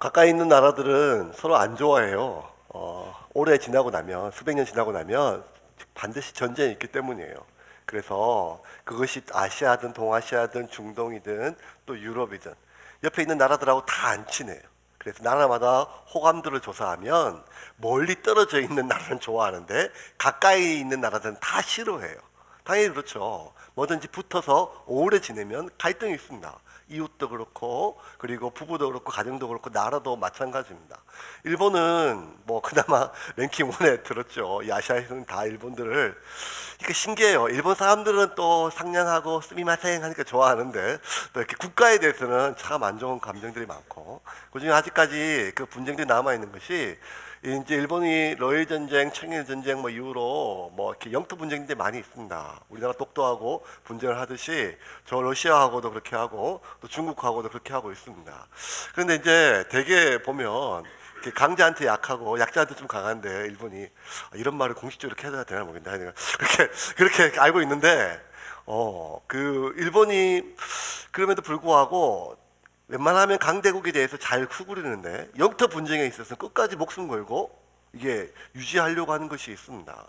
가까이 있는 나라들은 서로 안 좋아해요. 오래 지나고 나면, 수백 년 지나고 나면 반드시 전쟁이 있기 때문이에요. 그래서 그것이 아시아든 동아시아든 중동이든 또 유럽이든 옆에 있는 나라들하고 다 안 친해요. 그래서 나라마다 호감도를 조사하면 멀리 떨어져 있는 나라는 좋아하는데 가까이 있는 나라들은 다 싫어해요. 당연히 그렇죠. 뭐든지 붙어서 오래 지내면 갈등이 있습니다. 이웃도 그렇고 그리고 부부도 그렇고 가정도 그렇고 나라도 마찬가지입니다. 일본은 뭐 그나마 랭킹 1에 들었죠. 이 아시아에서는 다 일본들을. 그러니까 신기해요. 일본 사람들은 또 상냥하고 스미마셍 하니까 좋아하는데 또 이렇게 국가에 대해서는 참 안 좋은 감정들이 많고 그중에 아직까지 그 분쟁들이 남아 있는 것이 이제 일본이 러일 전쟁, 청일 전쟁 뭐 이후로 뭐 이렇게 영토 분쟁들이 많이 있습니다. 우리나라 독도하고 분쟁을 하듯이 저 러시아하고도 그렇게 하고 또 중국하고도 그렇게 하고 있습니다. 그런데 이제 대개 보면 이렇게 강자한테 약하고 약자한테 좀 강한데 일본이 이런 말을 공식적으로 이렇게 해야 되나 모르겠는데 그렇게 알고 있는데 그 일본이 그럼에도 불구하고 웬만하면 강대국에 대해서 잘 수그리는데 영토 분쟁에 있어서 끝까지 목숨 걸고 이게 유지하려고 하는 것이 있습니다.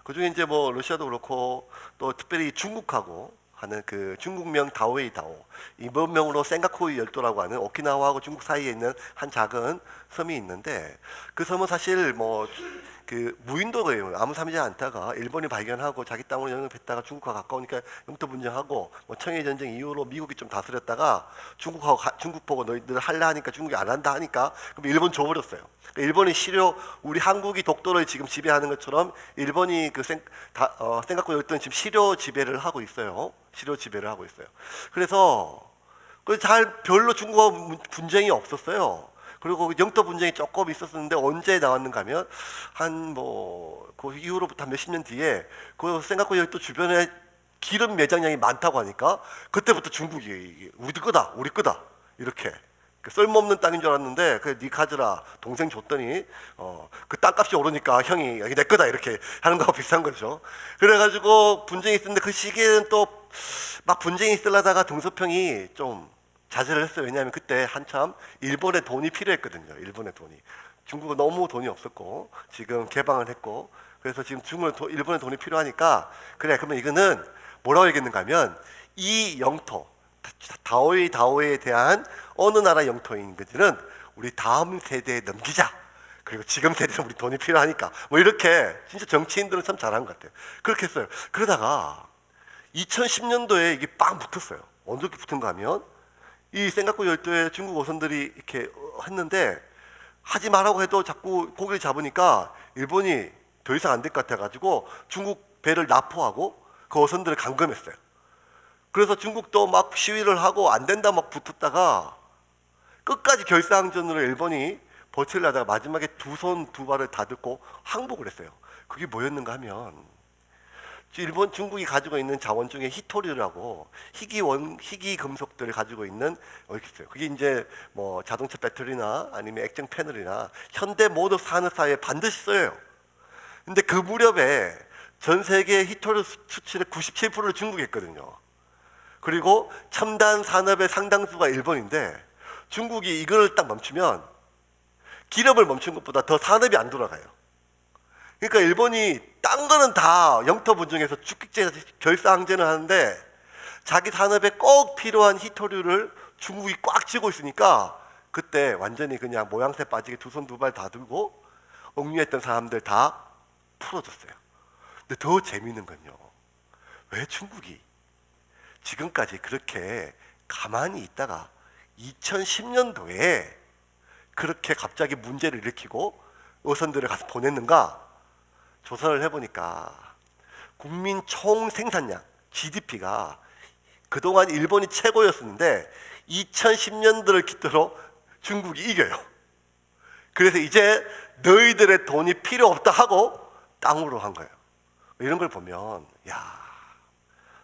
그중에 이제 뭐 러시아도 그렇고 또 특별히 중국하고 하는 그 중국명 다오이다오 이번 명으로 센가쿠이 열도라고 하는 오키나와하고 중국 사이에 있는 한 작은 섬이 있는데 그 섬은 사실 뭐 그 무인도예요. 아무 삶이지 않다가 일본이 발견하고 자기 땅으로 영입했다가 중국과 가까우니까 영토 분쟁하고 뭐 청일 전쟁 이후로 미국이 좀 다스렸다가 중국 보고 너희들 할라 하니까 중국이 안 한다 하니까 그럼 일본 줘버렸어요. 그러니까 일본이 우리 한국이 독도를 지금 지배하는 것처럼 일본이 그 생각고 열도는 지금 시료 지배를 하고 있어요. 시료 지배를 하고 있어요. 그래서 별로 중국과 분쟁이 없었어요. 그리고 영토 분쟁이 조금 있었는데 언제 나왔는가 하면 한 그 이후로부터 몇십 년 뒤에 그 생각고 열도 주변에 기름 매장량이 많다고 하니까 그때부터 중국이 우리 거다 이렇게 쓸모없는 땅인 줄 알았는데 네 가져라 동생 줬더니 그 땅값이 오르니까 형이 여기 내 거다 이렇게 하는 거하고 비슷한 거죠. 그래가지고 분쟁이 있었는데 그 시기에는 또 막 분쟁이 있으려다가 등소평이 좀 자제를 했어요. 왜냐하면 그때 한참 일본의 돈이 필요했거든요. 일본의 돈이. 중국은 너무 돈이 없었고 지금 개방을 했고 그래서 지금 일본의 돈이 필요하니까 그래 그러면 이거는 뭐라고 얘기했는가 하면 이 영토 다오이에 대한 어느 나라 영토인 것들은 우리 다음 세대에 넘기자. 그리고 지금 세대는 우리 돈이 필요하니까 뭐 이렇게 진짜 정치인들은 참 잘한 것 같아요. 그렇게 했어요. 그러다가 2010년도에 이게 빵 붙었어요. 언제 붙은가 하면 이 센가쿠 열도에 중국 어선들이 이렇게 했는데 하지 말라고 해도 자꾸 고기를 잡으니까 일본이 더 이상 안 될 것 같아가지고 중국 배를 납포하고 그 어선들을 감금했어요. 그래서 중국도 막 시위를 하고 안 된다 막 붙었다가 끝까지 결사항전으로 일본이 버틸려다가 마지막에 두 손 두 발을 다 들고 항복을 했어요. 그게 뭐였는가 하면 중국이 가지고 있는 자원 중에 히토류라고 희귀 금속들을 가지고 있는 있어요. 그게 이제 뭐 자동차 배터리나 아니면 액정 패널이나 현대 모든 산업사에 반드시 써요. 근데 그 무렵에 전 세계 히토류 수출의 97%를 중국이 했거든요. 그리고 첨단 산업의 상당수가 일본인데 중국이 이걸 딱 멈추면 기업을 멈춘 것보다 더 산업이 안 돌아가요. 그러니까 일본이 딴 거는 다 영토 분쟁에서 축객제 결사항전을 하는데 자기 산업에 꼭 필요한 히토류를 중국이 꽉 쥐고 있으니까 그때 완전히 그냥 모양새 빠지게 두 손 두 발 다 들고 억류했던 사람들 다 풀어줬어요. 근데 더 재미있는 건요. 왜 중국이 지금까지 그렇게 가만히 있다가 2010년도에 그렇게 갑자기 문제를 일으키고 어선들을 가서 보냈는가? 조사를 해보니까 국민 총 생산량 GDP가 그동안 일본이 최고였었는데 2010년도를 기점으로 중국이 이겨요. 그래서 이제 너희들의 돈이 필요 없다 하고 땅으로 한 거예요. 이런 걸 보면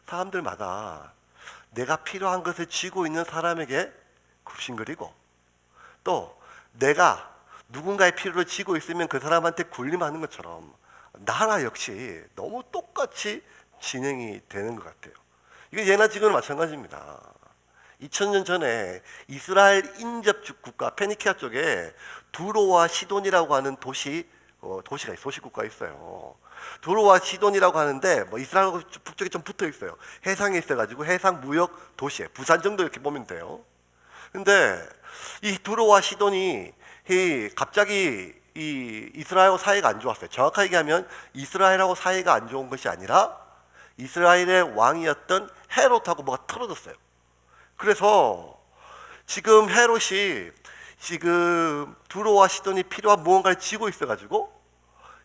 사람들마다 내가 필요한 것을 쥐고 있는 사람에게 굽신거리고 또 내가 누군가의 필요를 쥐고 있으면 그 사람한테 군림하는 것처럼 나라 역시 너무 똑같이 진행이 되는 것 같아요. 이게 예나 지금은 마찬가지입니다. 2000년 전에 이스라엘 인접 국가 페니키아 쪽에 두로와 시돈이라고 하는 도시가 도시국가가 있어요. 두로와 시돈이라고 하는데 뭐 이스라엘 북쪽에 좀 붙어 있어요. 해상에 있어가지고 해상 무역 도시에 부산 정도 이렇게 보면 돼요. 근데 이 두로와 시돈이 갑자기 이 이스라엘하고 사이가 안 좋았어요. 정확하게 얘기하면 이스라엘하고 사이가 안 좋은 것이 아니라 이스라엘의 왕이었던 헤롯하고 뭐가 틀어졌어요. 그래서 지금 헤롯이 지금 두로와 시돈이 필요한 무언가를 쥐고 있어가지고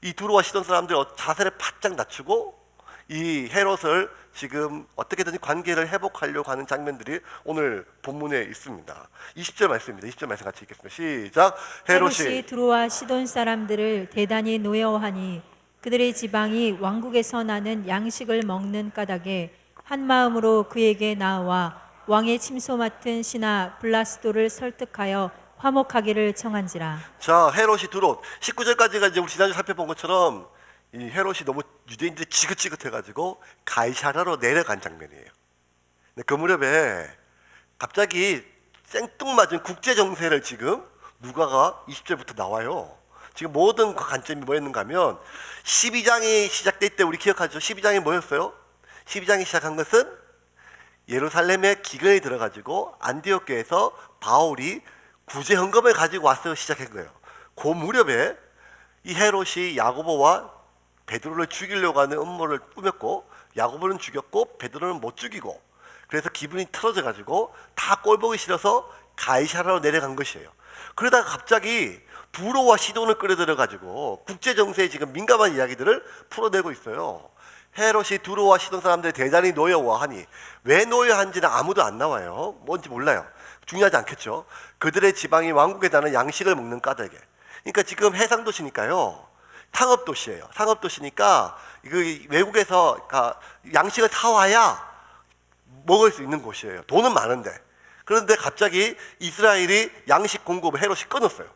이 두로와 시돈 사람들 자세를 바짝 낮추고 이 헤롯을 지금 어떻게든지 관계를 회복하려고 하는 장면들이 오늘 본문에 있습니다. 20절 말씀입니다. 20절 말씀 같이 읽겠습니다. 시작. 헤롯이 두로와 시돈 사람들을 대단히 노여워하니 그들의 지방이 왕국에서 나는 양식을 먹는 까닭에 한 마음으로 그에게 나와 왕의 침소 맡은 신하 블라스도를 설득하여 화목하기를 청한지라. 자, 헤롯이 두로 19절까지가 이제 우리 지난주 살펴본 것처럼 이 헤롯이 너무 유대인들이 지긋지긋해가지고 가이사라로 내려간 장면이에요. 근데 그 무렵에 갑자기 생뚱맞은 국제 정세를 지금 누가가 20절부터 나와요. 지금 모든 그 관점이 뭐였는가 하면 12장이 시작될 때 우리 기억하죠? 12장이 뭐였어요? 12장이 시작한 것은 예루살렘에 기근이 들어가지고 안디옥 교회에서 바울이 구제 헌금을 가지고 와서 시작한 거예요. 그 무렵에 이 헤롯이 야고보와 베드로를 죽이려고 하는 음모를 꾸몄고 야고보는 죽였고 베드로는 못 죽이고 그래서 기분이 틀어져 가지고 다 꼴보기 싫어서 가이사라로 내려간 것이에요. 그러다가 갑자기 두로와 시돈을 끌어들여 가지고 국제 정세에 지금 민감한 이야기들을 풀어내고 있어요. 헤롯이 두로와 시돈 사람들이 대단히 노여워하니 왜 노여한지는 아무도 안 나와요. 뭔지 몰라요. 중요하지 않겠죠. 그들의 지방이 왕국에 나는 양식을 먹는 까닭에. 그러니까 지금 해상도시니까요. 상업도시예요. 상업도시니까 그 외국에서 양식을 사와야 먹을 수 있는 곳이에요. 돈은 많은데. 그런데 갑자기 이스라엘이 양식 공급을 헤롯이 끊었어요.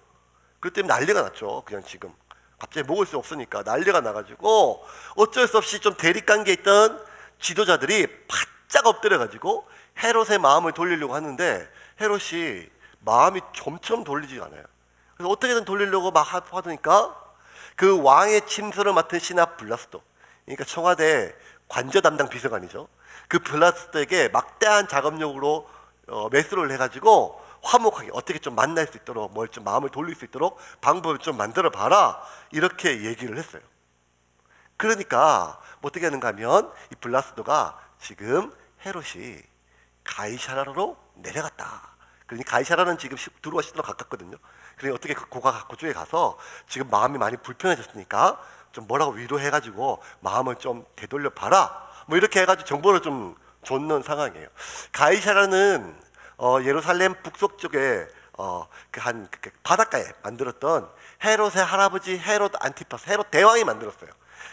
그렇기 때문에 난리가 났죠. 그냥 지금 갑자기 먹을 수 없으니까 난리가 나가지고 어쩔 수 없이 좀 대립관계에 있던 지도자들이 바짝 엎드려가지고 헤롯의 마음을 돌리려고 하는데 헤롯이 마음이 점점 돌리지 않아요. 그래서 어떻게든 돌리려고 막 하니까 그 왕의 침소를 맡은 신하 블라스도, 그러니까 청와대 관저 담당 비서관이죠. 그 블라스도에게 막대한 자금력으로 매수를 해가지고 화목하게 어떻게 좀 만날 수 있도록 뭘 좀 마음을 돌릴 수 있도록 방법을 좀 만들어 봐라 이렇게 얘기를 했어요. 그러니까 어떻게 하는가 하면 이 블라스도가 지금 헤롯이 가이사라로 내려갔다. 그러니 가이사라는 지금 두로와 시도로 가깝거든요. 그러니 어떻게 그쪽에 가서 지금 마음이 많이 불편해졌으니까 좀 뭐라고 위로해가지고 마음을 좀 되돌려 봐라. 뭐 이렇게 해가지고 정보를 좀 줬는 상황이에요. 가이사라는 예루살렘 북쪽 쪽에 그 바닷가에 만들었던 헤롯의 할아버지 헤롯 안티파스, 헤롯 대왕이 만들었어요.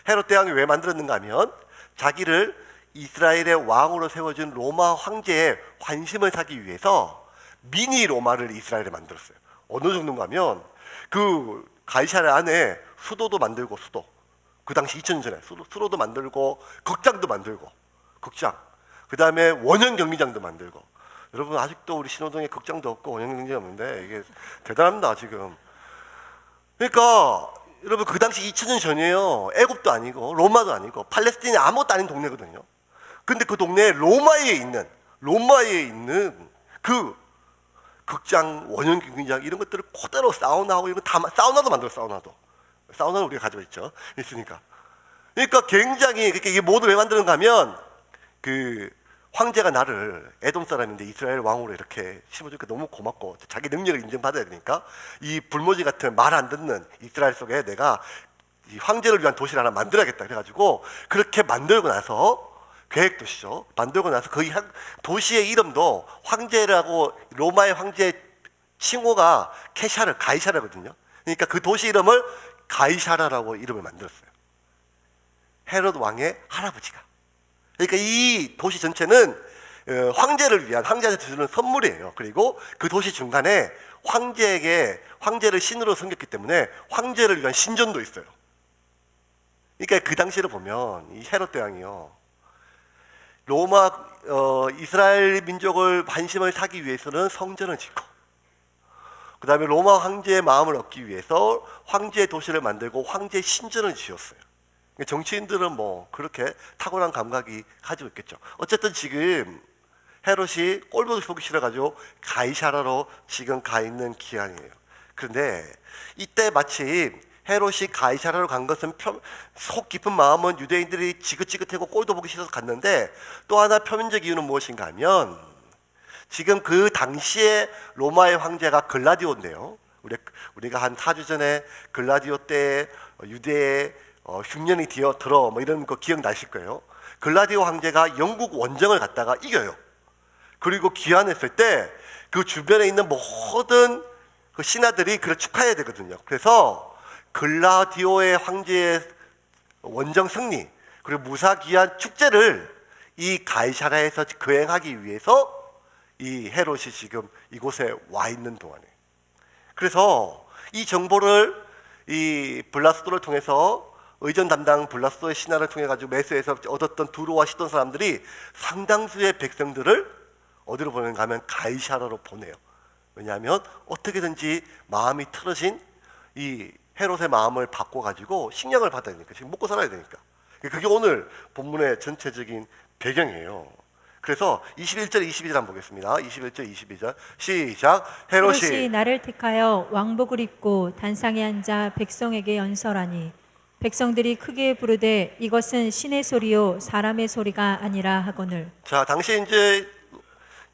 헤롯 대왕이 왜 만들었는가 하면 자기를 이스라엘의 왕으로 세워준 로마 황제의 환심을 사기 위해서 미니 로마를 이스라엘에 만들었어요. 어느 정도인가 하면 그 가이사랴 안에 수도도 만들고 그 당시 2000년 전에 수도도 만들고 극장도 만들고 극장, 그 다음에 원형 경기장도 만들고. 여러분 아직도 우리 신호동에 극장도 없고 원형 경기장이 없는데 이게 대단합니다 지금. 그러니까 여러분 그 당시 2000년 전이에요. 애굽도 아니고 로마도 아니고 팔레스틴이 아무것도 아닌 동네거든요. 근데 그 동네에 로마에 있는 그 극장, 원형 경기장 이런 것들을 그대로 사우나하고 이런 거 다 사우나도 만들어. 사우나는 우리가 가지고 있으니까. 그러니까 굉장히 이게 모두 왜 만드는가 하면 그 황제가 나를 에돔 사람인데 이스라엘 왕으로 이렇게 심어주니까 너무 고맙고 자기 능력을 인정받아야 되니까 이 불모지 같은 말 안 듣는 이스라엘 속에 내가 이 황제를 위한 도시를 하나 만들어야겠다 그래가지고 그렇게 만들고 나서 계획도시죠. 만들고 나서 그 도시의 이름도 황제라고 로마의 황제의 칭호가 가이사라거든요. 그러니까 그 도시 이름을 가이사라라고 이름을 만들었어요. 헤롯 왕의 할아버지가. 그러니까 이 도시 전체는 황제한테 주는 선물이에요. 그리고 그 도시 중간에 황제를 신으로 섬겼기 때문에 황제를 위한 신전도 있어요. 그러니까 그 당시를 보면 이 헤롯 대왕이요, 로마 이스라엘 민족을 관심을 사기 위해서는 성전을 짓고, 그 다음에 로마 황제의 마음을 얻기 위해서 황제의 도시를 만들고 황제의 신전을 지었어요. 정치인들은 뭐 그렇게 탁월한 감각이 가지고 있겠죠. 어쨌든 지금 헤롯이 꼴보기 보기 싫어가지고 가이사라로 지금 가 있는 기한이에요. 그런데 이때 마침 헤롯이 가이사라로 간 것은 속 깊은 마음은 유대인들이 지긋지긋하고 꼴도 보기 싫어서 갔는데, 또 하나 표면적 이유는 무엇인가 하면 지금 그 당시에 로마의 황제가 글라디오인데요. 우리가 한 4주 전에 글라디오 때 유대에 흉년이 들어 뭐 이런 거 기억나실 거예요. 글라디오 황제가 영국 원정을 갔다가 이겨요. 그리고 귀환했을 때 그 주변에 있는 모든 그 신하들이 그를 축하해야 되거든요. 그래서 글라디오의 황제의 원정 승리 그리고 무사귀환 축제를 이 가이사라에서 거행하기 위해서 이 헤롯이 지금 이곳에 와 있는 동안에, 그래서 이 정보를 이 블라스도를 통해서 의전 담당 블라스도의 신하를 통해 가지고 메소에서 얻었던 두로와 시돈 사람들이 상당수의 백성들을 어디로 보내는가 하면 가이사라로 보내요. 왜냐하면 어떻게든지 마음이 틀어진 이 헤롯의 마음을 바꿔 가지고 식량을 받아야 되니까, 지금 먹고 살아야 되니까. 그게 오늘 본문의 전체적인 배경이에요. 그래서 21절 22절 한번 보겠습니다. 21절 22절 시작. 헤롯이 나를 택하여 왕복을 입고 단상에 앉아 백성에게 연설하니 백성들이 크게 부르되 이것은 신의 소리요 사람의 소리가 아니라 하거늘. 자, 당시 이제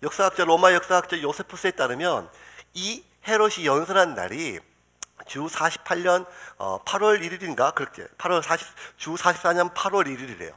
역사학자 로마 역사학자 요세푸스에 따르면 이 헤롯이 연설한 날이 주 48년 8월 1일인가 그렇게 주 44년 8월 1일이래요.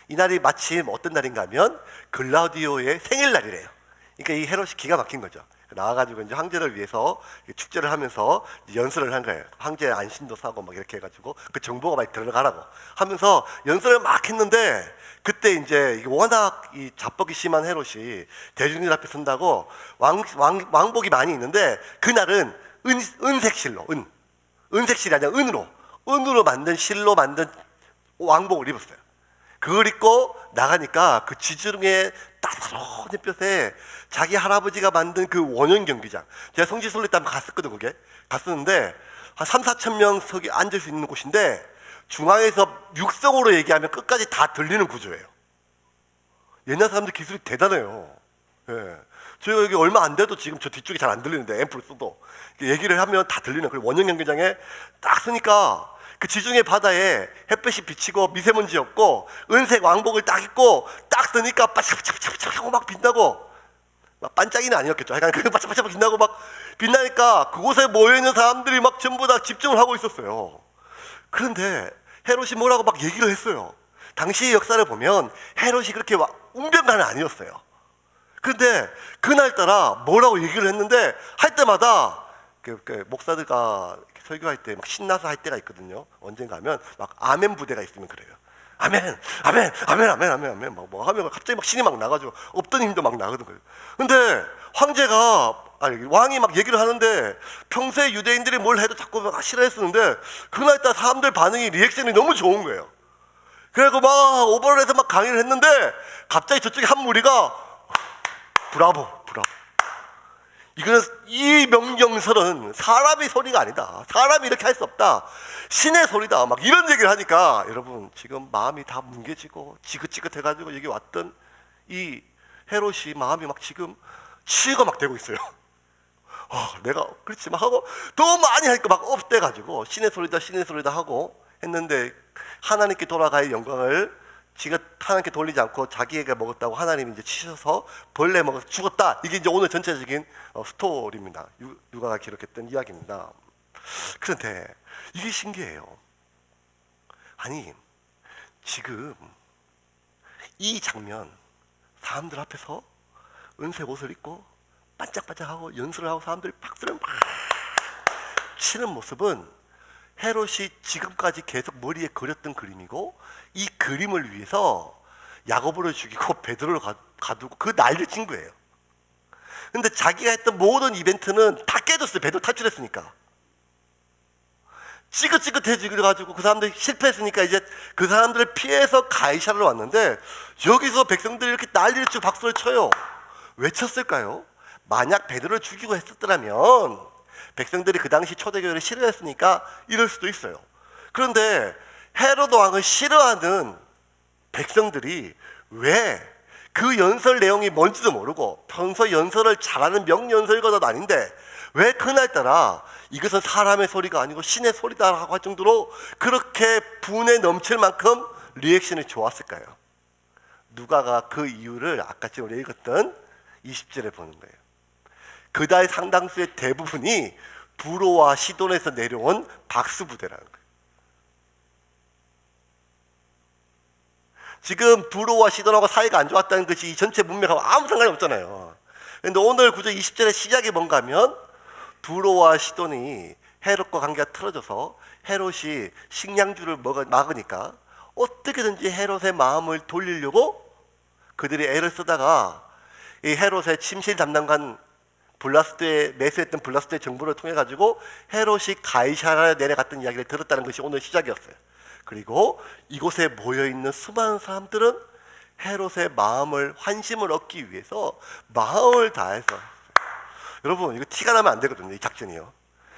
이 날이 마침 어떤 날인가 하면 글라우디오의 생일날이래요. 그러니까 이 헤롯이 기가 막힌 거죠. 나와가지고 이제 황제를 위해서 축제를 하면서 연설을 한 거예요. 황제 안신도 사고 막 이렇게 해가지고 그 정보가 많이 들어가라고 하면서 연설을 막 했는데, 그때 이제 워낙 이 자뻑이 심한 헤롯이 대중들 앞에 선다고 왕복이 많이 있는데, 그날은 은색 실로 은색실이 아니라 은으로 만든 실로 만든 왕복을 입었어요. 그걸 입고 나가니까 그 지중해 따사로운 햇볕에 자기 할아버지가 만든 그 원형 경기장, 제가 성지순례 때 한번 갔었거든. 그게 갔었는데 한 3-4천 명석이 앉을 수 있는 곳인데 중앙에서 육성으로 얘기하면 끝까지 다 들리는 구조예요. 옛날 사람들 기술이 대단해요. 예. 저희가 여기 얼마 안 돼도 지금 저 뒤쪽이 잘 안 들리는데 앰프를 써도 얘기를 하면 다 들리는, 그 원형 경기장에 딱 서니까 그 지중해 바다에 햇볕이 비치고 미세먼지 없고 은색 왕복을 딱 입고 딱 서니까 반짝반짝 하고 막 빛나고, 막 반짝이는 아니었겠죠. 약간 그 반짝반짝 빛나고 막 빛나니까 그곳에 모여있는 사람들이 막 전부 다 집중을 하고 있었어요. 그런데 헤롯이 뭐라고 막 얘기를 했어요. 당시 역사를 보면 헤롯이 그렇게 운변가는 아니었어요. 그런데 그날따라 뭐라고 얘기를 했는데 할 때마다 목사들과 설교할 때 막 신나서 할 때가 있거든요. 언젠가 하면 막 아멘 부대가 있으면 그래요. 아멘, 아멘, 아멘, 아멘, 아멘, 아멘 뭐 하면 갑자기 막 신이 막 나가지고 없던 힘도 막 나거든요. 근데 왕이 막 얘기를 하는데 평소에 유대인들이 뭘 해도 자꾸 막 싫어했었는데 그날따라 사람들 반응이 리액션이 너무 좋은 거예요. 그래서 막 오버를 해서 막 강의를 했는데 갑자기 저쪽에 한 무리가 브라보. 이거는 이 명령설은 사람의 소리가 아니다. 사람이 이렇게 할 수 없다. 신의 소리다. 막 이런 얘기를 하니까 여러분 지금 마음이 다 뭉개지고 지긋지긋해가지고 여기 왔던 이 헤롯이 마음이 막 지금 치유가 막 되고 있어요. 내가 그렇지 막 하고 더 많이 하니까 막 업돼가지고 신의 소리다 하고 했는데 하나님께 돌아갈 영광을 지가 하나님께 돌리지 않고 자기에게 먹었다고 하나님이 이제 치셔서 벌레 먹어서 죽었다. 이게 이제 오늘 전체적인 스토리입니다. 누가가 기록했던 이야기입니다. 그런데 이게 신기해요. 아니 지금 이 장면, 사람들 앞에서 은색 옷을 입고 반짝반짝하고 연설을 하고 사람들이 박수를 막 치는 모습은 헤롯이 지금까지 계속 머리에 그렸던 그림이고, 이 그림을 위해서 야고보를 죽이고 베드로를 가두고 그 난리를 친 거예요. 근데 자기가 했던 모든 이벤트는 다 깨졌어요. 베드로 탈출했으니까. 찌긋찌긋해지고 그 사람들이 실패했으니까 이제 그 사람들을 피해서 가이사르로 왔는데 여기서 백성들이 이렇게 난리를 치고 박수를 쳐요. 왜 쳤을까요? 만약 베드로를 죽이고 했었더라면 백성들이 그 당시 초대교회를 싫어했으니까 이럴 수도 있어요. 그런데 헤로드 왕을 싫어하는 백성들이 왜 그 연설 내용이 뭔지도 모르고 평소 연설을 잘하는 명연설가도 아닌데 왜 그날따라 이것은 사람의 소리가 아니고 신의 소리다 하고 할 정도로 그렇게 분에 넘칠 만큼 리액션이 좋았을까요? 누가가 그 이유를 아까 지금 우리가 읽었던 20절에 보는 거예요. 그다의 상당수의 대부분이 두로와 시돈에서 내려온 박수부대라는 거예요. 지금 두로와 시돈하고 사이가 안 좋았다는 것이 이 전체 문맥하고 아무 상관이 없잖아요. 그런데 오늘 구절 20절의 시작이 뭔가 하면 두로와 시돈이 헤롯과 관계가 틀어져서 헤롯이 식량주를 막으니까 어떻게든지 헤롯의 마음을 돌리려고 그들이 애를 쓰다가 이 헤롯의 침실 담당관 블라스도에 매수했던 블라스도의 정보를 통해 가지고 헤롯이 가이사라에 내려갔던 이야기를 들었다는 것이 오늘 시작이었어요. 그리고 이곳에 모여있는 수많은 사람들은 헤롯의 마음을 환심을 얻기 위해서 마음을 다해서 여러분 이거 티가 나면 안 되거든요. 이 작전이요.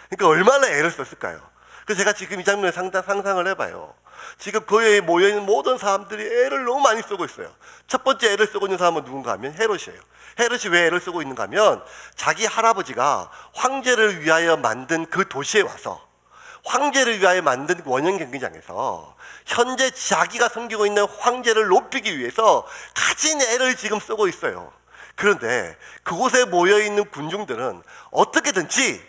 그러니까 얼마나 애를 썼을까요? 그래서 제가 지금 이 장면을 상상을 해봐요. 지금 거기에 모여있는 모든 사람들이 애를 너무 많이 쓰고 있어요. 첫 번째 애를 쓰고 있는 사람은 누군가 하면 헤롯이에요. 헤롯이 왜 애를 쓰고 있는가 하면 자기 할아버지가 황제를 위하여 만든 그 도시에 와서 황제를 위하여 만든 원형 경기장에서 현재 자기가 섬기고 있는 황제를 높이기 위해서 가진 애를 지금 쓰고 있어요. 그런데 그곳에 모여있는 군중들은 어떻게든지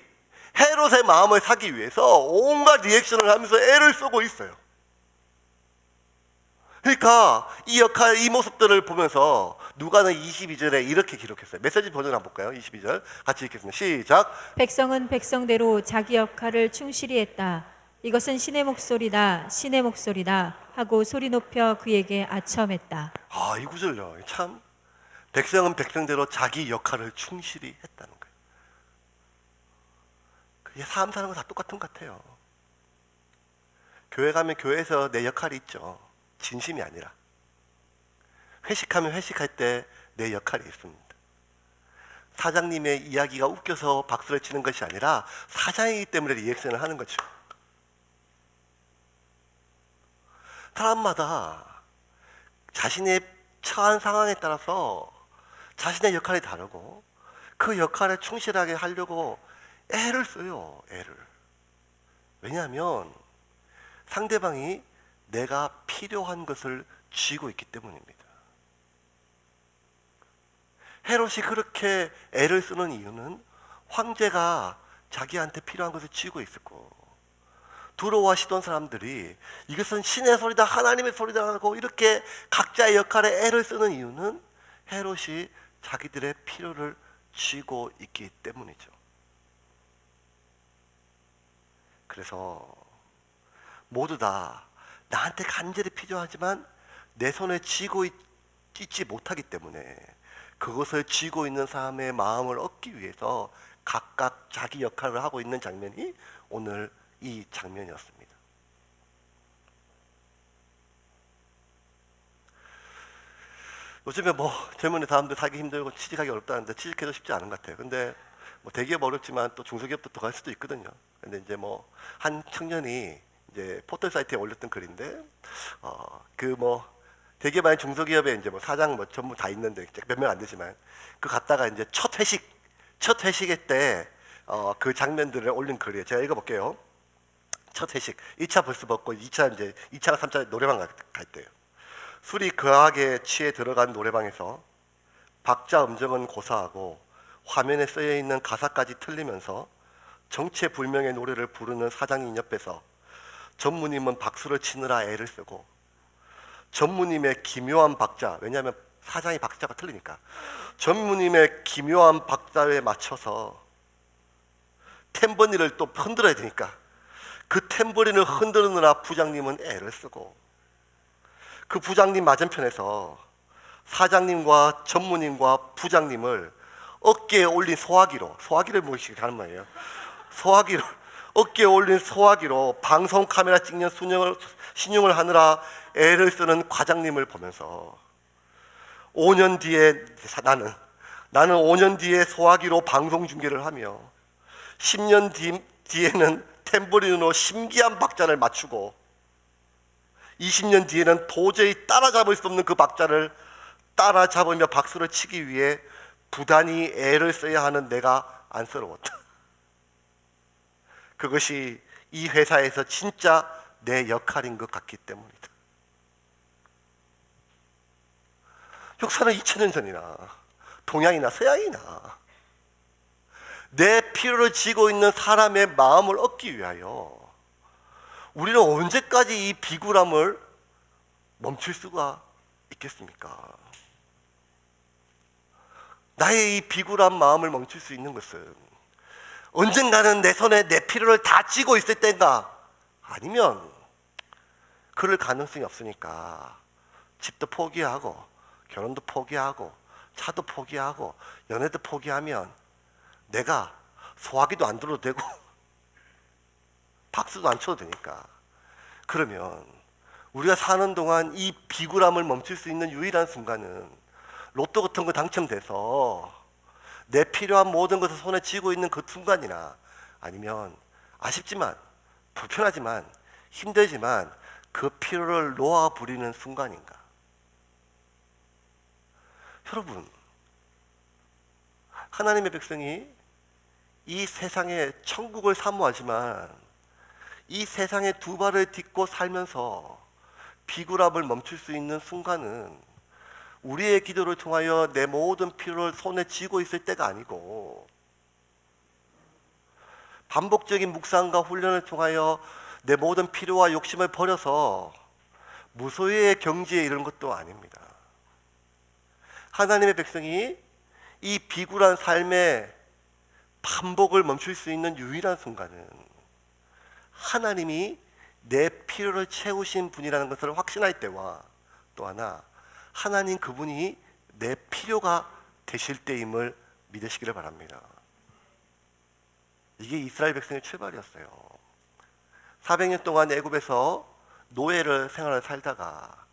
헤롯의 마음을 사기 위해서 온갖 리액션을 하면서 애를 쓰고 있어요. 그러니까 이 역할, 이 모습들을 보면서 누가는 22절에 이렇게 기록했어요. 메시지 버전 한번 볼까요? 22절 같이 읽겠습니다. 시작. 백성은 백성대로 자기 역할을 충실히 했다. 이것은 신의 목소리다, 신의 목소리다 하고 소리 높여 그에게 아첨했다. 이 구절요. 참 백성은 백성대로 자기 역할을 충실히 했다는 거예요. 그게 삶 사는 거 다 똑같은 것 같아요. 교회 가면 교회에서 내 역할이 있죠. 진심이 아니라 회식하면 회식할 때 내 역할이 있습니다. 사장님의 이야기가 웃겨서 박수를 치는 것이 아니라 사장이기 때문에 리액션을 하는 거죠. 사람마다 자신의 처한 상황에 따라서 자신의 역할이 다르고 그 역할에 충실하게 하려고 애를 써요. 애를. 왜냐하면 상대방이 내가 필요한 것을 쥐고 있기 때문입니다. 헤롯이 그렇게 애를 쓰는 이유는 황제가 자기한테 필요한 것을 쥐고 있었고 두로와 시돈 사람들이 이것은 신의 소리다 하나님의 소리다 하고 이렇게 각자의 역할에 애를 쓰는 이유는 헤롯이 자기들의 필요를 쥐고 있기 때문이죠. 그래서 모두 다 나한테 간절히 필요하지만 내 손에 쥐고 있지 못하기 때문에 그것을 쥐고 있는 사람의 마음을 얻기 위해서 각각 자기 역할을 하고 있는 장면이 오늘 이 장면이었습니다. 요즘에 젊은 사람들 살기 힘들고 취직하기 어렵다는데 취직해도 쉽지 않은 것 같아요. 근데 대기업 어렵지만 또 중소기업도 더 갈 수도 있거든요. 근데 이제 한 청년이 이제 포털 사이트에 올렸던 글인데 대기업 아닌 중소기업에 이제 사장 전부 다 있는데 몇 명 안 되지만 그 갔다가 이제 첫 회식 때 그 장면들을 올린 글이에요. 제가 읽어볼게요. 첫 회식 1차 벌써 먹고 2차가 3차 노래방 갈 때요. 술이 거하게 취해 들어간 노래방에서 박자 음정은 고사하고 화면에 쓰여 있는 가사까지 틀리면서 정체불명의 노래를 부르는 사장님 옆에서 전무님은 박수를 치느라 애를 쓰고 전무님의 기묘한 박자, 왜냐하면 사장이 박자가 틀리니까 전무님의 기묘한 박자에 맞춰서 탬버린을 또 흔들어야 되니까 그 탬버린을 흔드느라 부장님은 애를 쓰고 그 부장님 맞은편에서 사장님과 전무님과 부장님을 어깨에 올린 소화기를 모시게 하는 말이에요. 소화기를 어깨에 올린 소화기로 방송 카메라 찍는 신용을 하느라 애를 쓰는 과장님을 보면서 5년 뒤에 나는 5년 뒤에 소화기로 방송 중계를 하며 10년 뒤에는 탬버린으로 신기한 박자를 맞추고 20년 뒤에는 도저히 따라잡을 수 없는 그 박자를 따라잡으며 박수를 치기 위해 부단히 애를 써야 하는 내가 안쓰러웠다. 그것이 이 회사에서 진짜 내 역할인 것 같기 때문이다. 역사는 2000년 전이나 동양이나 서양이나 내 필요를 지고 있는 사람의 마음을 얻기 위하여 우리는 언제까지 이 비굴함을 멈출 수가 있겠습니까? 나의 이 비굴한 마음을 멈출 수 있는 것은 언젠가는 내 손에 내 필요를 다 쥐고 있을 때인가, 아니면 그럴 가능성이 없으니까 집도 포기하고 결혼도 포기하고 차도 포기하고 연애도 포기하면 내가 소화기도 안 들어도 되고 박수도 안 쳐도 되니까, 그러면 우리가 사는 동안 이 비굴함을 멈출 수 있는 유일한 순간은 로또 같은 거 당첨돼서 내 필요한 모든 것을 손에 쥐고 있는 그 순간이나, 아니면 아쉽지만 불편하지만 힘들지만 그 필요를 놓아버리는 순간인가. 여러분, 하나님의 백성이 이 세상에 천국을 사모하지만 이 세상에 두 발을 딛고 살면서 비굴함을 멈출 수 있는 순간은 우리의 기도를 통하여 내 모든 필요를 손에 쥐고 있을 때가 아니고, 반복적인 묵상과 훈련을 통하여 내 모든 필요와 욕심을 버려서 무소유의 경지에 이르는 것도 아닙니다. 하나님의 백성이 이 비굴한 삶의 반복을 멈출 수 있는 유일한 순간은 하나님이 내 필요를 채우신 분이라는 것을 확신할 때와, 또 하나 하나님 그분이 내 필요가 되실 때임을 믿으시기를 바랍니다. 이게 이스라엘 백성의 출발이었어요. 400년 동안 애굽에서 노예를 생활을 살다가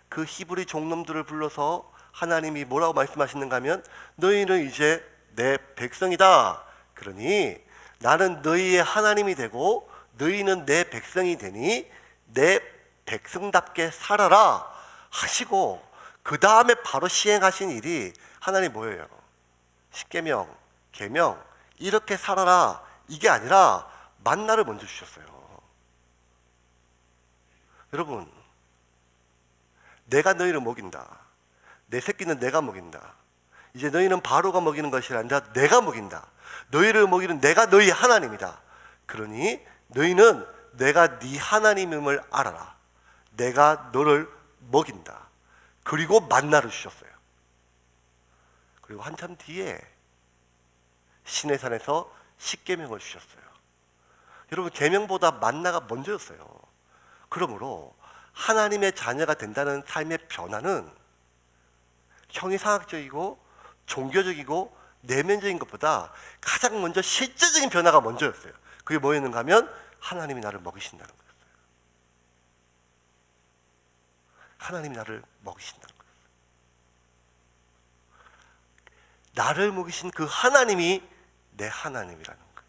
그 히브리 종놈들을 불러서 하나님이 뭐라고 말씀하시는가 하면, 너희는 이제 내 백성이다. 그러니 나는 너희의 하나님이 되고 너희는 내 백성이 되니 내 백성답게 살아라 하시고, 그 다음에 바로 시행하신 일이 하나님 뭐예요? 십계명, 계명, 이렇게 살아라, 이게 아니라 만나를 먼저 주셨어요. 여러분, 내가 너희를 먹인다. 내 새끼는 내가 먹인다. 이제 너희는 바로가 먹이는 것이 아니라 내가 먹인다. 너희를 먹이는 내가 너희 하나님이다. 그러니 너희는 내가 네 하나님임을 알아라. 내가 너를 먹인다. 그리고 만나를 주셨어요. 그리고 한참 뒤에 시내산에서 십계명을 주셨어요. 여러분, 계명보다 만나가 먼저였어요. 그러므로 하나님의 자녀가 된다는 삶의 변화는 형이상학적이고 종교적이고 내면적인 것보다 가장 먼저 실제적인 변화가 먼저였어요. 그게 뭐였는가 하면 하나님이 나를 먹이신다는 거였어요. 하나님이 나를 먹이신다는 거예요. 나를 먹이신 그 하나님이 내 하나님이라는 거예요.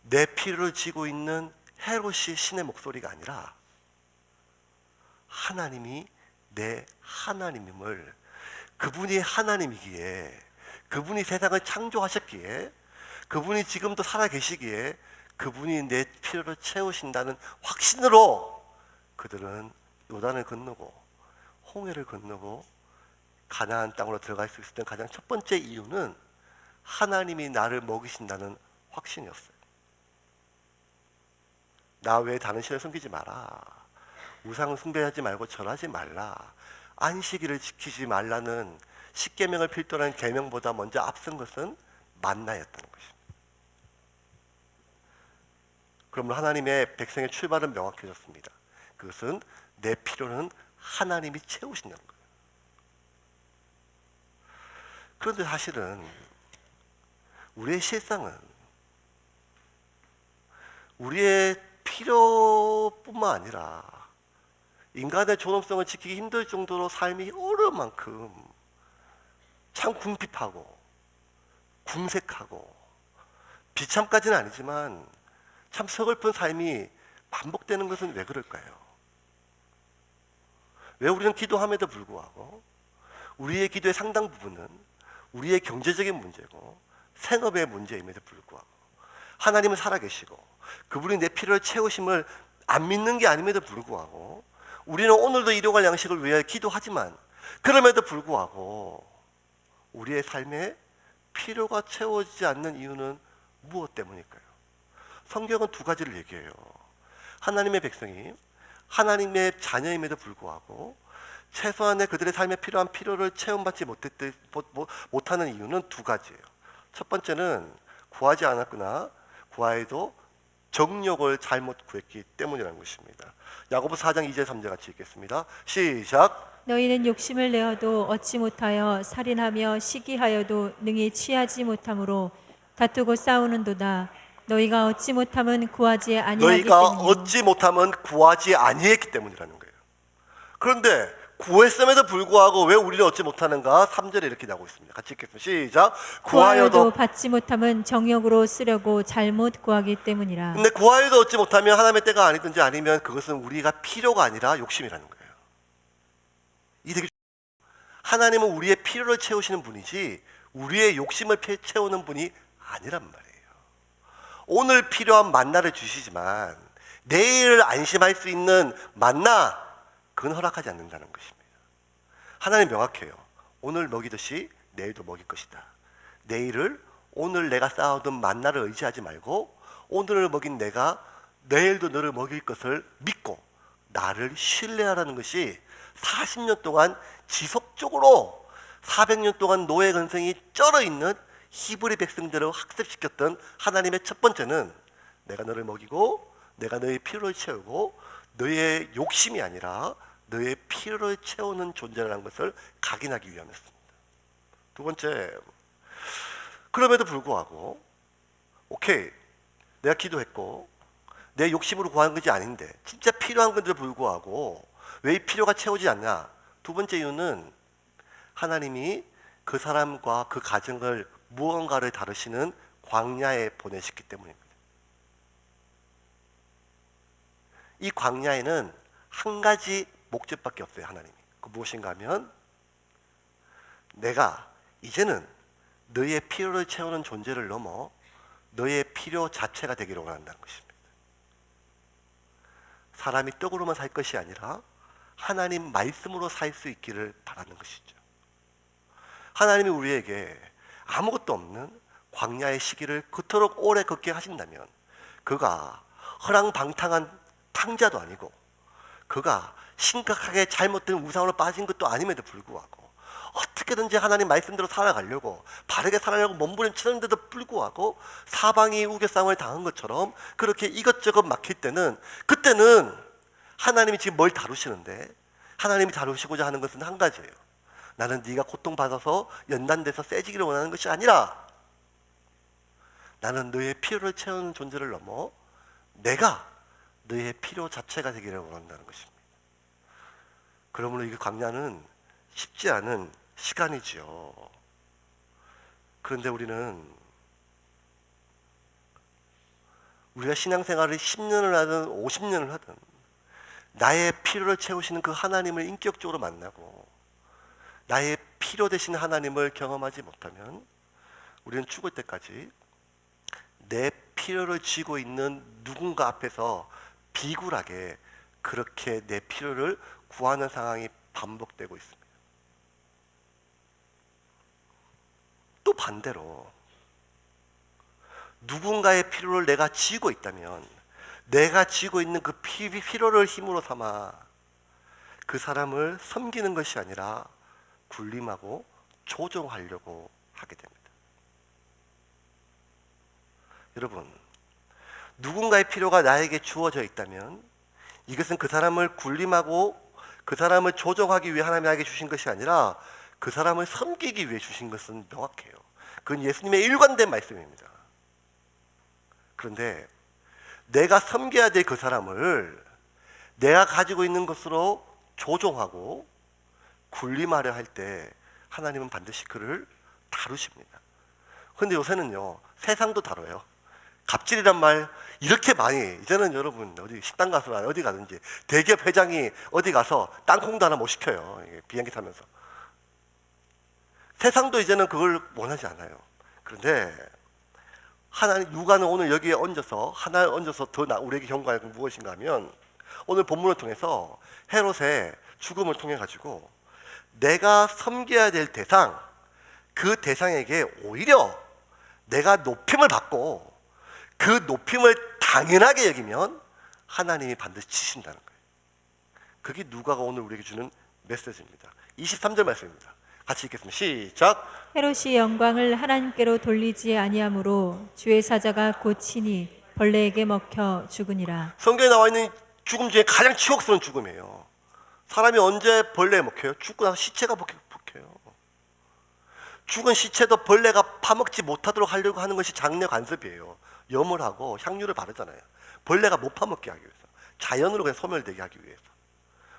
내 필요를 지고 있는 헤롯이 신의 목소리가 아니라 하나님이 내 하나님임을, 그분이 하나님이기에, 그분이 세상을 창조하셨기에, 그분이 지금도 살아계시기에 그분이 내 필요를 채우신다는 확신으로 그들은 요단을 건너고 홍해를 건너고 가나안 땅으로 들어갈 수 있었던 가장 첫 번째 이유는 하나님이 나를 먹이신다는 확신이었어요. 나 외에 다른 신을 섬기지 마라. 우상을 숭배하지 말고 절하지 말라. 안식일을 지키지 말라는 십계명을 필두로 한 계명보다 먼저 앞선 것은 만나였다는 것입니다. 그러면 하나님의 백성의 출발은 명확해졌습니다. 그것은 내 필요는 하나님이 채우신다는 거예요. 그런데 사실은 우리의 실상은 우리의 필요뿐만 아니라 인간의 존엄성을 지키기 힘들 정도로 삶이 어려운 만큼 참 궁핍하고 궁색하고 비참까지는 아니지만 참 서글픈 삶이 반복되는 것은 왜 그럴까요? 왜 우리는 기도함에도 불구하고 우리의 기도의 상당 부분은 우리의 경제적인 문제고 생업의 문제임에도 불구하고 하나님은 살아계시고 그분이 내 필요를 채우심을 안 믿는 게 아님에도 불구하고 우리는 오늘도 일용할 양식을 위해 기도하지만 그럼에도 불구하고 우리의 삶에 필요가 채워지지 않는 이유는 무엇 때문일까요? 성경은 두 가지를 얘기해요. 하나님의 백성이 하나님의 자녀임에도 불구하고 최소한의 그들의 삶에 필요한 필요를 체험받지 못하는 이유는 두 가지예요. 첫 번째는 구하지 않았거나 구하여도 정욕을 잘못 구했기 때문이라는 것입니다. 야고보서 4장 2절 3절 같이 읽겠습니다. 시작. 너희는 욕심을 내어도 얻지 못하여 살인하며 시기하여도 능히 취하지 못함으로 다투고 싸우는도다. 너희가 얻지 못함은 구하지 아니하기 너희가 때문이요. 얻지 못함은 구하지 아니했기 때문이라는 거예요. 그런데 구했음에도 불구하고 왜 우리는 얻지 못하는가? 3절에 이렇게 나오고 있습니다. 같이 읽겠습니다. 시작. 구하여도 받지 못함은 정욕으로 쓰려고 잘못 구하기 때문이라. 근데 구하여도 얻지 못하면 하나님의 때가 아니든지 아니면 그것은 우리가 필요가 아니라 욕심이라는 거예요. 이 되게 하나님은 우리의 필요를 채우시는 분이지 우리의 욕심을 채우는 분이 아니란 말이에요. 오늘 필요한 만나를 주시지만 내일 안심할 수 있는 만나 그건 허락하지 않는다는 것입니다. 하나님 명확해요. 오늘 먹이듯이 내일도 먹일 것이다. 내일을 오늘 내가 쌓아둔 만나를 의지하지 말고 오늘을 먹인 내가 내일도 너를 먹일 것을 믿고 나를 신뢰하라는 것이 40년 동안 지속적으로 400년 동안 노예 근성이 쩔어있는 히브리 백성들을 학습시켰던 하나님의 첫 번째는 내가 너를 먹이고 내가 너의 필요를 채우고 너의 욕심이 아니라 너의 필요를 채우는 존재라는 것을 각인하기 위함이었습니다. 두 번째, 그럼에도 불구하고 오케이, 내가 기도했고 내 욕심으로 구하는 것이 아닌데 진짜 필요한 건데도 불구하고 왜 이 필요가 채워지지 않냐? 두 번째 이유는 하나님이 그 사람과 그 가정을 무언가를 다루시는 광야에 보내셨기 때문입니다. 이 광야에는 한 가지 목적밖에 없어요. 하나님이. 그 무엇인가 하면 내가 이제는 너의 필요를 채우는 존재를 넘어 너의 필요 자체가 되기를 원한다는 것입니다. 사람이 떡으로만 살 것이 아니라 하나님 말씀으로 살 수 있기를 바라는 것이죠. 하나님이 우리에게 아무것도 없는 광야의 시기를 그토록 오래 걷게 하신다면 그가 허랑방탕한 탕자도 아니고 그가 심각하게 잘못된 우상으로 빠진 것도 아님에도 불구하고 어떻게든지 하나님 말씀대로 살아가려고 바르게 살아가려고 몸부림치는데도 불구하고 사방이 우겨싸움을 당한 것처럼 그렇게 이것저것 막힐 때는 그때는 하나님이 지금 뭘 다루시는데 하나님이 다루시고자 하는 것은 한 가지예요. 나는 네가 고통받아서 연단돼서 세지기를 원하는 것이 아니라 나는 너의 필요를 채우는 존재를 넘어 내가 너의 필요 자체가 되기를 원한다는 것입니다. 그러므로 이 광야는 쉽지 않은 시간이지요. 그런데 우리가 신앙생활을 10년을 하든 50년을 하든 나의 필요를 채우시는 그 하나님을 인격적으로 만나고 나의 필요 되신 하나님을 경험하지 못하면 우리는 죽을 때까지 내 필요를 쥐고 있는 누군가 앞에서 비굴하게 그렇게 내 필요를 구하는 상황이 반복되고 있습니다. 또 반대로 누군가의 필요를 내가 쥐고 있다면 내가 쥐고 있는 그 필요를 힘으로 삼아 그 사람을 섬기는 것이 아니라 군림하고 조종하려고 하게 됩니다. 여러분, 누군가의 필요가 나에게 주어져 있다면 이것은 그 사람을 군림하고 그 사람을 조종하기 위해 하나님이 나에게 주신 것이 아니라 그 사람을 섬기기 위해 주신 것은 명확해요. 그건 예수님의 일관된 말씀입니다. 그런데 내가 섬겨야 될 그 사람을 내가 가지고 있는 것으로 조종하고 군림하려 할 때 하나님은 반드시 그를 다루십니다. 근데 요새는요, 세상도 다뤄요. 갑질이란 말 이렇게 많이, 이제는 여러분 어디 식당 가서 어디 가든지 대기업 회장이 어디 가서 땅콩도 하나 못 시켜요. 비행기 타면서. 세상도 이제는 그걸 원하지 않아요. 그런데 하나님, 누가는 오늘 여기에 얹어서 하나를 얹어서 더 우리에게 경고하는 건 무엇인가 하면, 오늘 본문을 통해서 헤롯의 죽음을 통해 가지고 내가 섬겨야 될 대상, 그 대상에게 오히려 내가 높임을 받고 그 높임을 당연하게 여기면 하나님이 반드시 치신다는 거예요. 그게 누가가 오늘 우리에게 주는 메시지입니다. 23절 말씀입니다. 같이 읽겠습니다. 시작. 헤롯이 영광을 하나님께로 돌리지 아니하므로 주의 사자가 곧 친히 벌레에게 먹혀 죽으니라. 성경에 나와 있는 죽음 중에 가장 치욕스러운 죽음이에요. 사람이 언제 벌레에 먹혀요? 죽고 나서 시체가 먹혀요. 죽은 시체도 벌레가 파먹지 못하도록 하려고 하는 것이 장례 관습이에요. 염을 하고 향유를 바르잖아요. 벌레가 못 파먹게 하기 위해서, 자연으로 그냥 소멸되게 하기 위해서.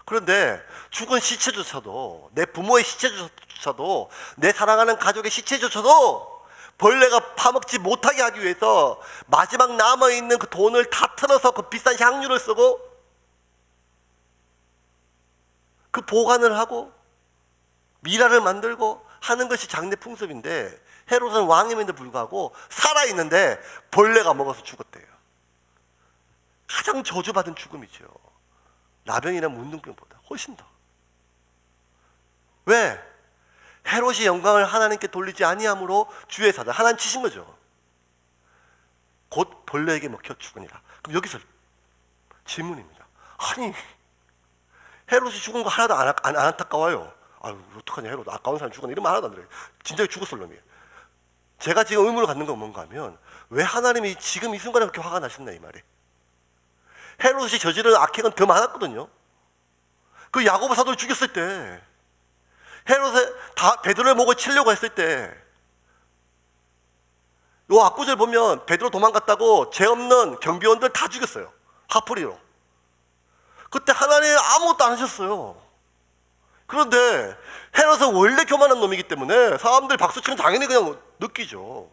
그런데 죽은 시체조차도, 내 부모의 시체조차도, 내 사랑하는 가족의 시체조차도 벌레가 파먹지 못하게 하기 위해서 마지막 남아있는 그 돈을 다 틀어서 그 비싼 향유를 쓰고 그 보관을 하고 미라를 만들고 하는 것이 장례 풍습인데, 헤롯은 왕임에도 불구하고 살아있는데 벌레가 먹어서 죽었대요. 가장 저주받은 죽음이죠. 나병이나 문둥병보다 훨씬 더. 왜? 헤롯이 영광을 하나님께 돌리지 아니함으로 주의 사자, 하나님 치신 거죠. 곧 벌레에게 먹혀 죽으니라. 그럼 여기서 질문입니다. 아니, 헤롯이 죽은 거 하나도 안 안타까워요. 아유, 어떡하냐, 헤롯 아까운 사람 죽었네, 이러면 하나도 안 들어요. 진작에 죽었을 놈이에요. 제가 지금 의문을 갖는 건 뭔가 하면, 왜 하나님이 지금 이 순간에 그렇게 화가 나셨나, 이 말이. 헤롯이 저지른 악행은 더 많았거든요. 그 야고보 사도를 죽였을 때, 헤롯의 다 베드로의 목을 치려고 했을 때, 요 앞구절 보면 베드로 도망갔다고 죄 없는 경비원들 다 죽였어요. 화풀이로. 그때 하나님 아무것도 안 하셨어요. 그런데 헤롯은 원래 교만한 놈이기 때문에 사람들이 박수치면 당연히 그냥 느끼죠.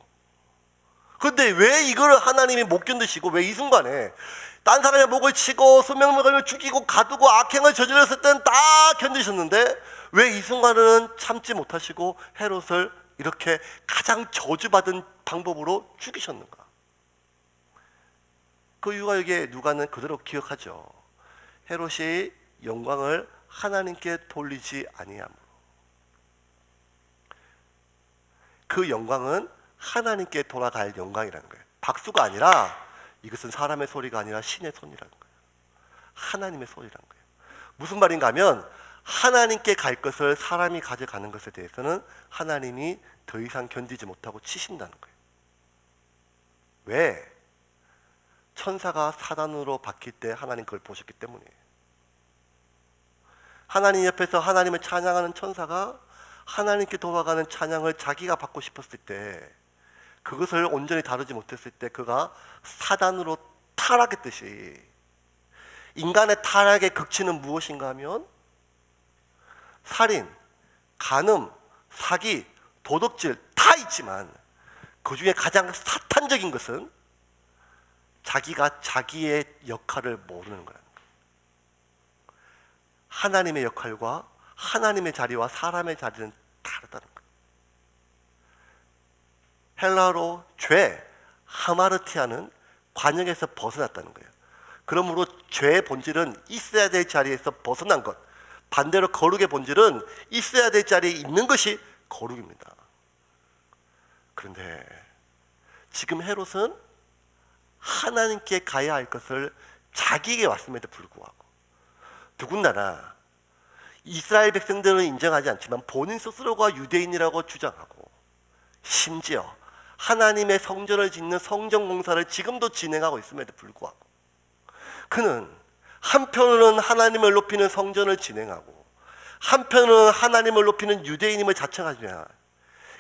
그런데 왜 이걸 하나님이 못 견디시고, 왜 이 순간에 딴 사람의 목을 치고 수명을 죽이고 가두고 악행을 저질렀을 때는 다 견디셨는데, 왜 이 순간은 참지 못하시고 헤롯을 이렇게 가장 저주받은 방법으로 죽이셨는가? 그 이유가 여기에 누가는 그대로 기억하죠. 헤롯이 영광을 하나님께 돌리지 아니함으로. 그 영광은 하나님께 돌아갈 영광이라는 거예요. 박수가 아니라, 이것은 사람의 소리가 아니라 신의 손이라는 거예요. 하나님의 소리라는 거예요. 무슨 말인가 하면, 하나님께 갈 것을 사람이 가져가는 것에 대해서는 하나님이 더 이상 견디지 못하고 치신다는 거예요. 왜? 천사가 사단으로 바뀔 때 하나님 그걸 보셨기 때문이에요. 하나님 옆에서 하나님을 찬양하는 천사가 하나님께 돌아가는 찬양을 자기가 받고 싶었을 때, 그것을 온전히 다루지 못했을 때 그가 사단으로 타락했듯이, 인간의 타락의 극치는 무엇인가 하면 살인, 간음, 사기, 도둑질 다 있지만 그 중에 가장 사탄적인 것은 자기가 자기의 역할을 모르는 거예요. 하나님의 역할과 하나님의 자리와 사람의 자리는 다르다는 거예요. 헬라어로 죄, 하마르티아는 관역에서 벗어났다는 거예요. 그러므로 죄의 본질은 있어야 될 자리에서 벗어난 것, 반대로 거룩의 본질은 있어야 될 자리에 있는 것이 거룩입니다. 그런데 지금 헤롯은 하나님께 가야 할 것을 자기에게 왔음에도 불구하고, 더군다나 이스라엘 백성들은 인정하지 않지만 본인 스스로가 유대인이라고 주장하고, 심지어 하나님의 성전을 짓는 성전 공사를 지금도 진행하고 있음에도 불구하고, 그는 한편으로는 하나님을 높이는 성전을 진행하고 한편으로는 하나님을 높이는 유대인임을 자청하지만,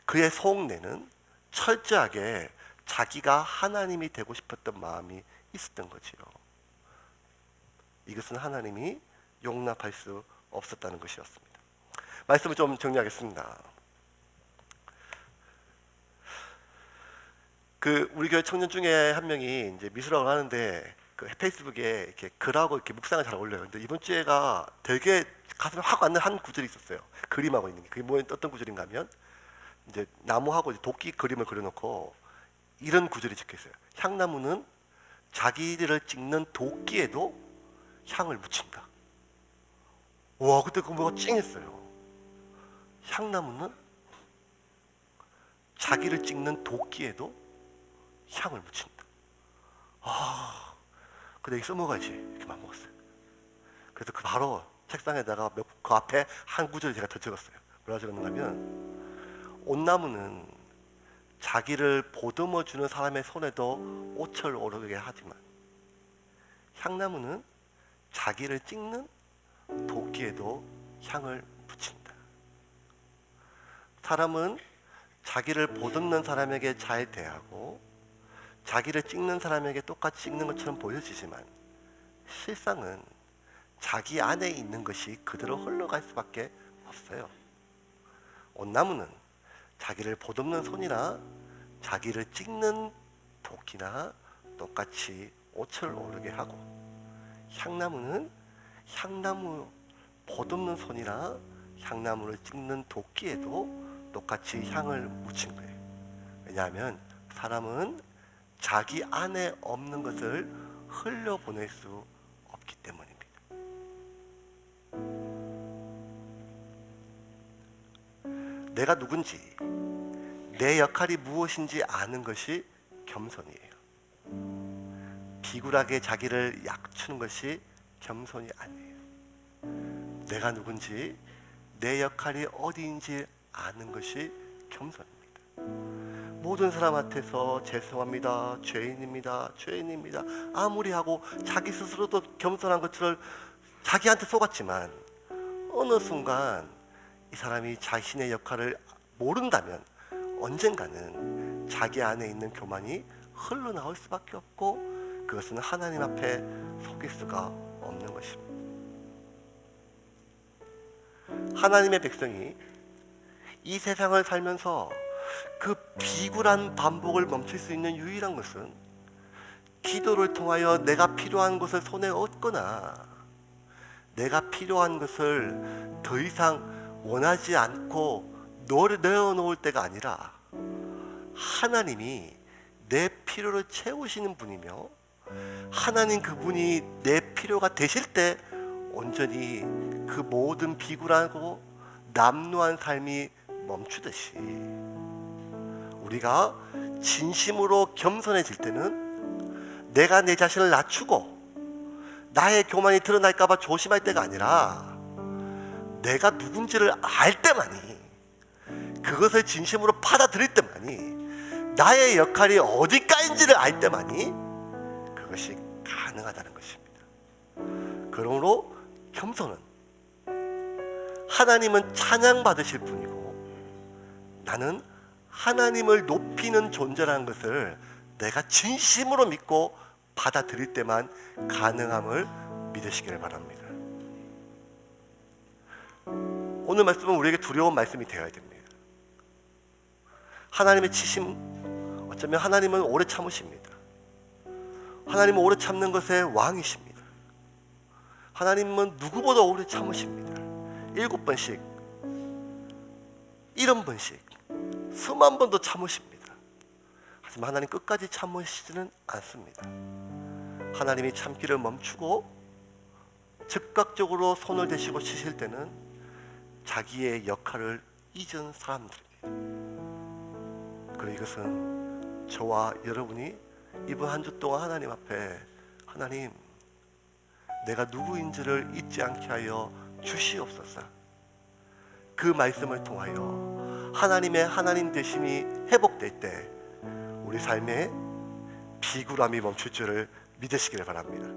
그의 속내는 철저하게 자기가 하나님이 되고 싶었던 마음이 있었던 거지요. 이것은 하나님이 용납할 수 없었다는 것이었습니다. 말씀을 좀 정리하겠습니다. 우리 교회 청년 중에 한 명이 이제 미술학을 하는데 페이스북에 이렇게 글하고 이렇게 묵상을 잘 올려요. 근데 이번 주에가 되게 가슴에 확 와닿는 한 구절이 있었어요. 그림하고 있는 게. 그게 어떤 구절인가 하면 이제 나무하고 이제 도끼 그림을 그려놓고 이런 구절이 적혀 있어요. 향나무는 자기를 찍는 도끼에도 향을 묻힌다. 와, 그때 그 뭐가 찡했어요. 향나무는 자기를 찍는 도끼에도 향을 묻힌다. 근데 이거 써먹어야지 이렇게 맘 먹었어요. 그래서 바로 책상에다가 그 앞에 한 구절을 제가 더 적었어요. 뭐라 적었는가 하면 온나무는 자기를 보듬어주는 사람의 손에도 옷을 오르게 하지만 향나무는 자기를 찍는 도끼에도 향을 붙인다. 사람은 자기를 보듬는 사람에게 잘 대하고 자기를 찍는 사람에게 똑같이 찍는 것처럼 보여지지만 실상은 자기 안에 있는 것이 그대로 흘러갈 수밖에 없어요. 온나무는 자기를 보듬는 손이나 자기를 찍는 도끼나 똑같이 옷을 오르게 하고 향나무는 향나무 보듬는 손이나 향나무를 찍는 도끼에도 똑같이 향을 묻힌 거예요. 왜냐하면 사람은 자기 안에 없는 것을 흘려보낼 수 없기 때문입니다. 내가 누군지, 내 역할이 무엇인지 아는 것이 겸손이에요. 비굴하게 자기를 약추는 것이 겸손이 아니에요. 내가 누군지, 내 역할이 어디인지 아는 것이 겸손입니다. 모든 사람한테서 죄송합니다, 죄인입니다, 죄인입니다 아무리 하고 자기 스스로도 겸손한 것을 자기한테 속았지만 어느 순간 이 사람이 자신의 역할을 모른다면 언젠가는 자기 안에 있는 교만이 흘러나올 수밖에 없고 그것은 하나님 앞에 속일 수가 없는 것입니다. 하나님의 백성이 이 세상을 살면서 그 비굴한 반복을 멈출 수 있는 유일한 것은 기도를 통하여 내가 필요한 것을 손에 얻거나 내가 필요한 것을 더 이상 원하지 않고 내어놓을 때가 아니라 하나님이 내 필요를 채우시는 분이며 하나님 그분이 내 필요가 되실 때 온전히 그 모든 비굴하고 남루한 삶이 멈추듯이 우리가 진심으로 겸손해질 때는 내가 내 자신을 낮추고 나의 교만이 드러날까 봐 조심할 때가 아니라 내가 누군지를 알 때만이 그것을 진심으로 받아들일 때만이 나의 역할이 어디까지인지를 알 때만이 그것이 가능하다는 것입니다. 그러므로 겸손은 하나님은 찬양받으실 분이고 나는 하나님을 높이는 존재라는 것을 내가 진심으로 믿고 받아들일 때만 가능함을 믿으시기를 바랍니다. 오늘 말씀은 우리에게 두려운 말씀이 되어야 됩니다. 하나님의 치심, 어쩌면 하나님은 오래 참으십니다. 하나님은 오래 참는 것의 왕이십니다. 하나님은 누구보다 오래 참으십니다. 7번씩, 70번씩, 수만 번도 참으십니다. 하지만 하나님 끝까지 참으시지는 않습니다. 하나님이 참기를 멈추고 즉각적으로 손을 대시고 치실 때는 자기의 역할을 잊은 사람들입니다. 그리고 이것은 저와 여러분이 이번 한 주 동안 하나님 앞에 하나님 내가 누구인지를 잊지 않게 하여 주시옵소서. 그 말씀을 통하여 하나님의 하나님 되심이 회복될 때 우리 삶에 비굴함이 멈출 줄을 믿으시기를 바랍니다.